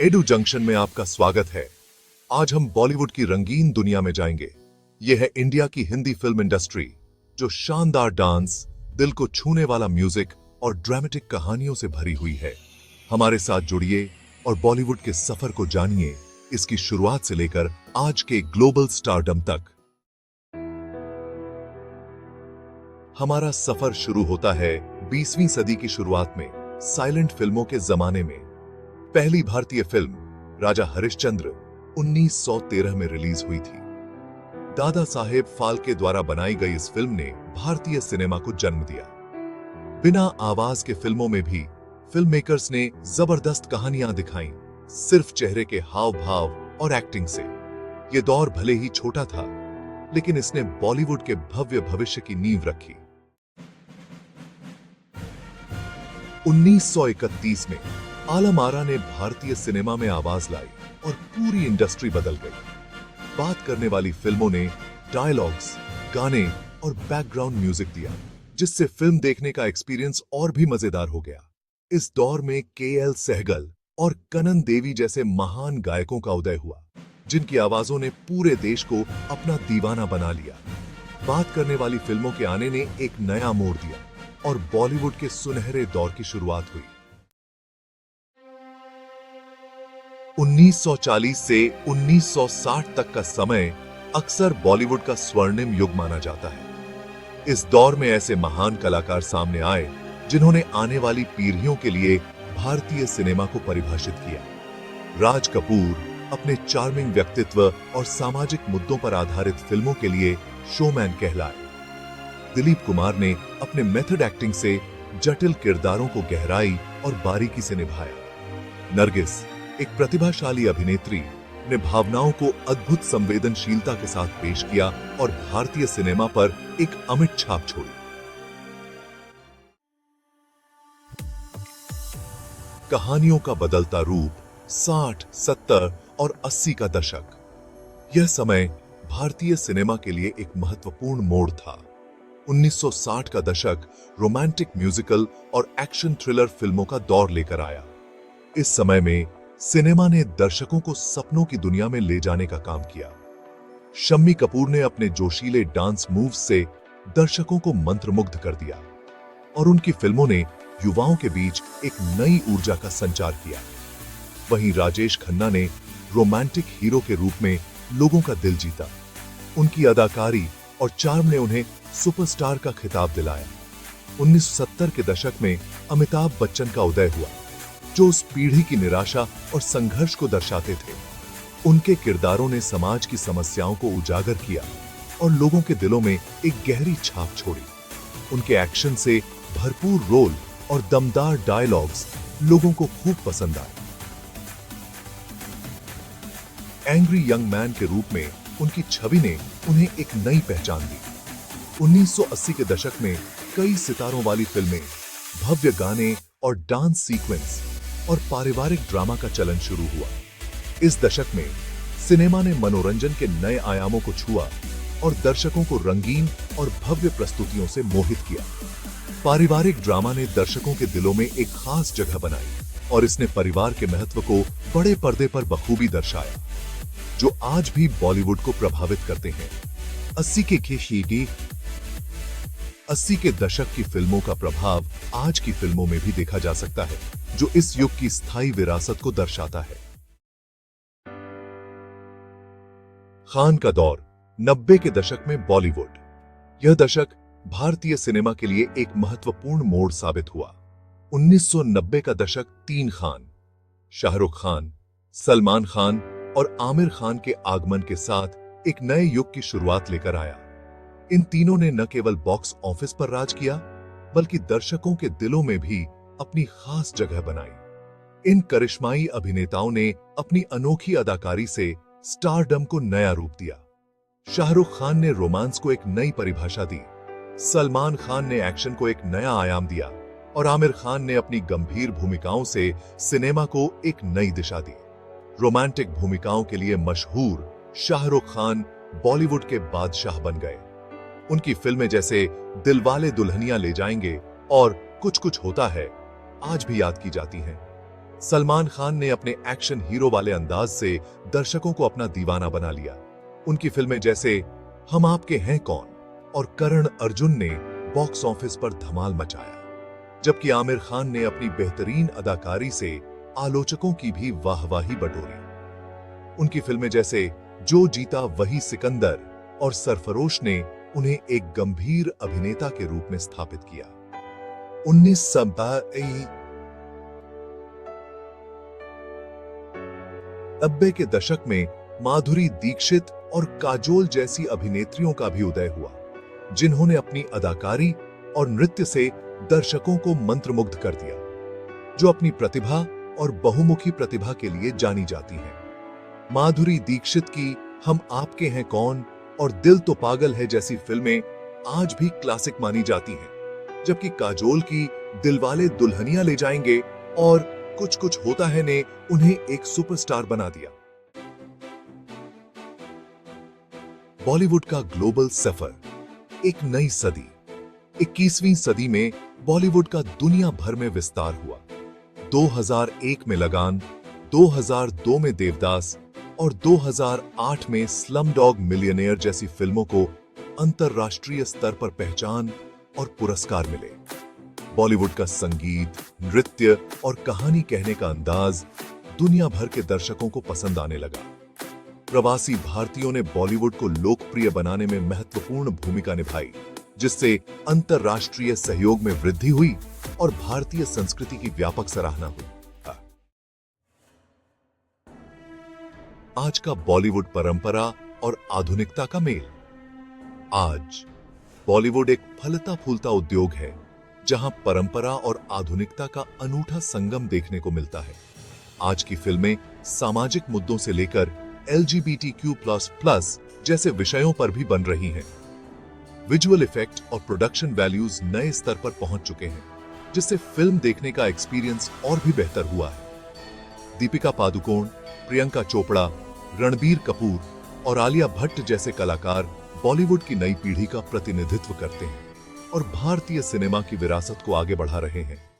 Edu junction में आपका स्वागत है। आज हम बॉलीवुड की रंगीन दुनिया में जाएंगे। यह है इंडिया की हिंदी फिल्म इंडस्ट्री, जो शानदार डांस, दिल को छूने वाला म्यूजिक और ड्रामेटिक कहानियों से भरी हुई है। हमारे साथ जुड़िए और बॉलीवुड के सफर को जानिए, इसकी शुरुआत से लेकर आज के ग्लोबल स्टारडम तक। हमारा सफर शुरू होता है 20वीं सदी की शुरुआत में, साइलेंट फिल्मों के जमाने में। पहली भारतीय फिल्म राजा हरिश्चंद्र 1913 में रिलीज हुई थी। दादा साहेब फाल्के द्वारा बनाई गई इस फिल्म ने भारतीय सिनेमा को जन्म दिया। बिना आवाज के फिल्मों में भी फिल्म मेकर्स ने जबरदस्त कहानियां दिखाईं, सिर्फ चेहरे के हाव भाव और एक्टिंग से। यह दौर भले ही छोटा था, लेकिन इसने बॉलीवुड के भव्य भविष्य की नींव रखी। 1931 में आलम आरा ने भारतीय सिनेमा में आवाज लाई और पूरी इंडस्ट्री बदल गई। बात करने वाली फिल्मों ने डायलॉग्स, गाने और बैकग्राउंड म्यूजिक दिया, जिससे फिल्म देखने का एक्सपीरियंस और भी मजेदार हो गया। इस दौर में के.एल. सहगल और कनन देवी जैसे महान गायकों का उदय हुआ, जिनकी आवाजों ने पूरे देश को अपना दीवाना बना लिया। बात करने वाली फिल्मों के आने ने एक नया मोड़ दिया और बॉलीवुड के सुनहरे दौर की शुरुआत हुई। 1940 से 1960 तक का समय अक्सर बॉलीवुड का स्वर्णिम युग माना जाता है। इस दौर में ऐसे महान कलाकार सामने आए, जिन्होंने आने वाली पीढ़ियों के लिए भारतीय सिनेमा को परिभाषित किया। राज कपूर अपने चार्मिंग व्यक्तित्व और सामाजिक मुद्दों पर आधारित फिल्मों के लिए शोमैन कहलाए। दिलीप कुमार ने अपने मेथड एक्टिंग से जटिल किरदारों को गहराई और बारीकी से निभाया। नरगिस, एक प्रतिभाशाली अभिनेत्री, ने भावनाओं को अद्भुत संवेदनशीलता के साथ पेश किया और भारतीय सिनेमा पर एक अमिट छाप छोड़ी। कहानियों का बदलता रूप 60, 70 और 80 का दशक। यह समय भारतीय सिनेमा के लिए एक महत्वपूर्ण मोड़ था। 1960 का दशक रोमांटिक म्यूजिकल और एक्शन थ्रिलर फिल्मों का दौर लेकर आया। इस समय में सिनेमा ने दर्शकों को सपनों की दुनिया में ले जाने का काम किया। शम्मी कपूर ने अपने जोशीले डांस मूव्स से दर्शकों को मंत्रमुग्ध कर दिया और उनकी फिल्मों ने युवाओं के बीच एक नई ऊर्जा का संचार किया। वहीं राजेश खन्ना ने रोमांटिक हीरो के रूप में लोगों का दिल जीता। उनकी अदाकारी और चार्म ने उन्हें सुपरस्टार का खिताब दिलाया। 1970 के दशक में अमिताभ बच्चन का उदय हुआ, जो उस पीढ़ी की निराशा और संघर्ष को दर्शाते थे। उनके किरदारों ने समाज की समस्याओं को उजागर किया और लोगों के दिलों में एक गहरी छाप छोड़ी। उनके एक्शन से भरपूर रोल और दमदार डायलॉग्स लोगों को खूब पसंद आए। एंग्री यंग मैन के रूप में उनकी छवि ने उन्हें एक नई पहचान दी। 1980 के दशक में कई सितारों वाली फिल्में, भव्य गाने और डांस सीक्वेंस और पारिवारिक ड्रामा का चलन शुरू हुआ। इस दशक में सिनेमा ने मनोरंजन के नए आयामों को छुआ और दर्शकों को रंगीन और भव्य प्रस्तुतियों से मोहित किया। पारिवारिक ड्रामा ने दर्शकों के दिलों में एक खास जगह बनाई और इसने परिवार के महत्व को बड़े पर्दे पर बखूबी दर्शाया, जो आज भी बॉलीवुड को प्रभावित करते हैं। 80 के दशक की फिल्मों का प्रभाव आज की फिल्मों में भी देखा जा सकता है, जो इस युग की स्थायी विरासत को दर्शाता है। खान का दौर 90 के दशक में बॉलीवुड। यह दशक भारतीय सिनेमा के लिए एक महत्वपूर्ण मोड़ साबित हुआ। 1990 का दशक 3 खान, शाहरुख खान, सलमान खान और आमिर खान के आगमन के साथ एक नए युग की शुरुआत लेकर आया। इन तीनों ने न केवल बॉक्स ऑफिस पर राज किया, बल्कि दर्शकों के दिलों में भी अपनी खास जगह बनाई। इन करिश्माई अभिनेताओं ने अपनी अनोखी अदाकारी से स्टारडम को नया रूप दिया। शाहरुख खान ने रोमांस को एक नई परिभाषा दी, सलमान खान ने एक्शन को एक नया आयाम दिया और आमिर खान ने अपनी गंभीर भूमिकाओं से सिनेमा को एक नई दिशा दी। रोमांटिक भूमिकाओं के लिए मशहूर शाहरुख खान बॉलीवुड के बादशाह बन गए। उनकी फिल्में जैसे दिलवाले दुल्हनिया ले जाएंगे और कुछ कुछ होता है आज भी याद की जाती हैं। सलमान खान ने अपने एक्शन हीरो वाले अंदाज से दर्शकों को अपना दीवाना बना लिया। उनकी फिल्में जैसे हम आपके हैं कौन और करण अर्जुन ने बॉक्स ऑफिस पर धमाल मचाया, जबकि आमिर खान ने अपनी बेहतरीन अदाकारी से आलोचकों की भी वाहवाही बटोरी। उनकी फिल्में जैसे जो जीता वही सिकंदर और सरफरोश ने उन्हें एक गंभीर अभिनेता के रूप में स्थापित किया। 1990 के दशक में माधुरी दीक्षित और काजोल जैसी अभिनेत्रियों का भी उदय हुआ, जिन्होंने अपनी अदाकारी और नृत्य से दर्शकों को मंत्रमुग्ध कर दिया, जो अपनी प्रतिभा और बहुमुखी प्रतिभा के लिए जानी जाती हैं। माधुरी दीक्षित की हम आपके हैं कौन और दिल तो पागल है जैसी फिल्में आज भी क्लासिक मानी जाती हैं, जबकि काजोल की दिलवाले दुल्हनिया ले जाएंगे और कुछ कुछ होता है ने उन्हें एक सुपरस्टार बना दिया। बॉलीवुड का ग्लोबल सफर, एक नई सदी। 21वीं सदी में बॉलीवुड का दुनिया भर में विस्तार हुआ। 2001 में लगान, 2002 में देवदास और 2008 में स्लमडॉग मिलियनेयर जैसी फिल्मों को अंतरराष्ट्रीय स्तर पर पहचान और पुरस्कार मिले। बॉलीवुड का संगीत, नृत्य और कहानी कहने का अंदाज दुनिया भर के दर्शकों को पसंद आने लगा। प्रवासी भारतीयों ने बॉलीवुड को लोकप्रिय बनाने में महत्वपूर्ण भूमिका निभाई, जिससे अंतरराष्ट्रीय सहयोग में वृद्धि हुई और भारतीय संस्कृति की व्यापक सराहना हुई। आज का बॉलीवुड परंपरा और आधुनिकता का मेल। आज बॉलीवुड एक फलता फूलता उद्योग है, जहां परंपरा और आधुनिकता का अनूठा संगम देखने को मिलता है। आज की फिल्में सामाजिक मुद्दों से लेकर LGBTQ++ जैसे विषयों पर भी बन रही हैं। विजुअल इफेक्ट और प्रोडक्शन वैल्यूज नए स्तर पर पहुंच चुके हैं, जिससे फिल्म देखने का एक्सपीरियंस और भी बेहतर हुआ है। दीपिका पादुकोण, प्रियंका चोपड़ा, रणबीर कपूर और आलिया भट्ट जैसे कलाकार बॉलीवुड की नई पीढ़ी का प्रतिनिधित्व करते हैं और भारतीय सिनेमा की विरासत को आगे बढ़ा रहे हैं।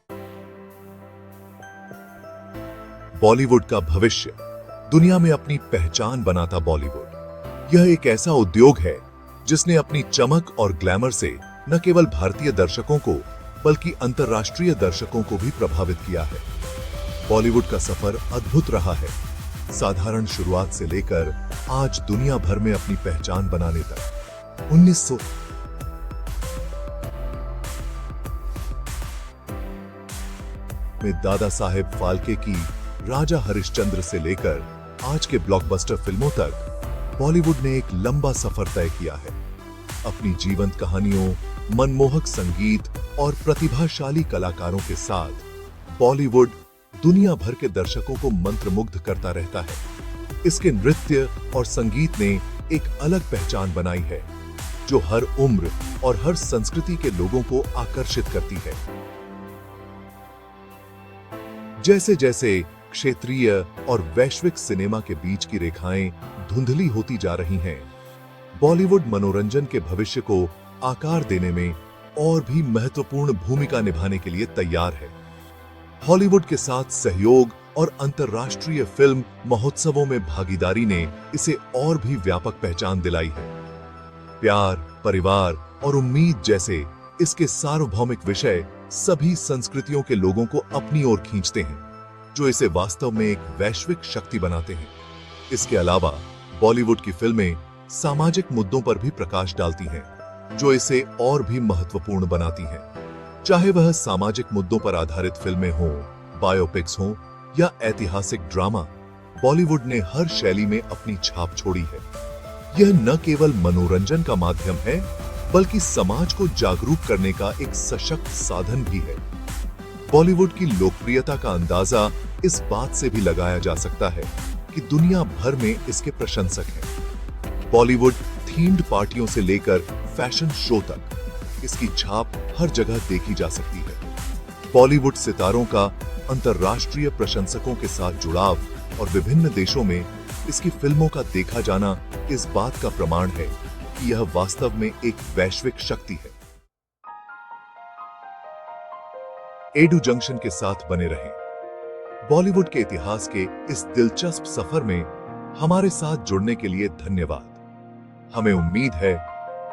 बॉलीवुड का भविष्य, दुनिया में अपनी पहचान बनाता बॉलीवुड। यह एक ऐसा उद्योग है जिसने अपनी चमक और ग्लैमर से न केवल भारतीय दर्शकों को बल्कि अंतर्राष्ट्रीय दर्शकों को भी प्रभावित किया है। बॉलीवुड का सफर अद्भुत रहा है, साधारण शुरुआत से लेकर आज दुनिया भर में अपनी पहचान बनाने तक। 1900 में दादा साहेब फाल्के की राजा हरिश्चंद्र से लेकर आज के ब्लॉकबस्टर फिल्मों तक बॉलीवुड ने एक लंबा सफर तय किया है। अपनी जीवंत कहानियों, मनमोहक संगीत और प्रतिभाशाली कलाकारों के साथ बॉलीवुड दुनिया भर के दर्शकों को मंत्रमुग्ध करता रहता है। इसके नृत्य और संगीत ने एक अलग पहचान बनाई है, जो हर उम्र और हर संस्कृति के लोगों को आकर्षित करती है। जैसे जैसे क्षेत्रीय और वैश्विक सिनेमा के बीच की रेखाएं धुंधली होती जा रही हैं, बॉलीवुड मनोरंजन के भविष्य को आकार देने में और भी महत्वपूर्ण भूमिका निभाने के लिए तैयार है। हॉलीवुड के साथ सहयोग और अंतर्राष्ट्रीय फिल्म महोत्सवों में भागीदारी ने इसे और भी व्यापक पहचान दिलाई है। प्यार, परिवार और उम्मीद जैसे इसके सार्वभौमिक विषय सभी संस्कृतियों के लोगों को अपनी ओर खींचते हैं, जो इसे वास्तव में एक वैश्विक शक्ति बनाते हैं। इसके अलावा बॉलीवुड की फिल्में सामाजिक मुद्दों पर भी प्रकाश डालती हैं, जो इसे और भी महत्वपूर्ण बनाती हैं। चाहे वह सामाजिक मुद्दों पर आधारित फिल्में हों, बायोपिक्स हों या ऐतिहासिक ड्रामा, बॉलीवुड ने हर शैली में अपनी छाप छोड़ी है। यह न केवल मनोरंजन का माध्यम है, बल्कि समाज को जागरूक करने का एक सशक्त साधन भी है। बॉलीवुड की लोकप्रियता का अंदाजा इस बात से भी लगाया जा सकता है कि दुनिया भर में इसके प्रशंसक हैं। बॉलीवुड थीम्ड पार्टियों से लेकर फैशन शो तक इसकी छाप हर जगह देखी जा सकती है। बॉलीवुड सितारों का अंतर्राष्ट्रीय प्रशंसकों के साथ जुड़ाव और विभिन्न देशों में इसकी फिल्मों का देखा जाना इस बात का प्रमाण है कि यह वास्तव में एक वैश्विक शक्ति है। एडू जंक्शन के साथ बने रहें। बॉलीवुड के इतिहास के इस दिलचस्प सफर में हमारे साथ जुड़ने के लिए धन्यवाद। हमें उम्मीद है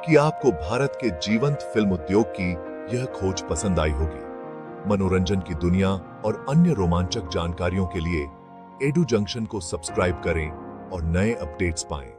कि आपको भारत के जीवंत फिल्म उद्योग की यह खोज पसंद आई होगी। मनोरंजन की दुनिया और अन्य रोमांचक जानकारियों के लिए एडू जंक्शन को सब्सक्राइब करें और नए अपडेट्स पाएं।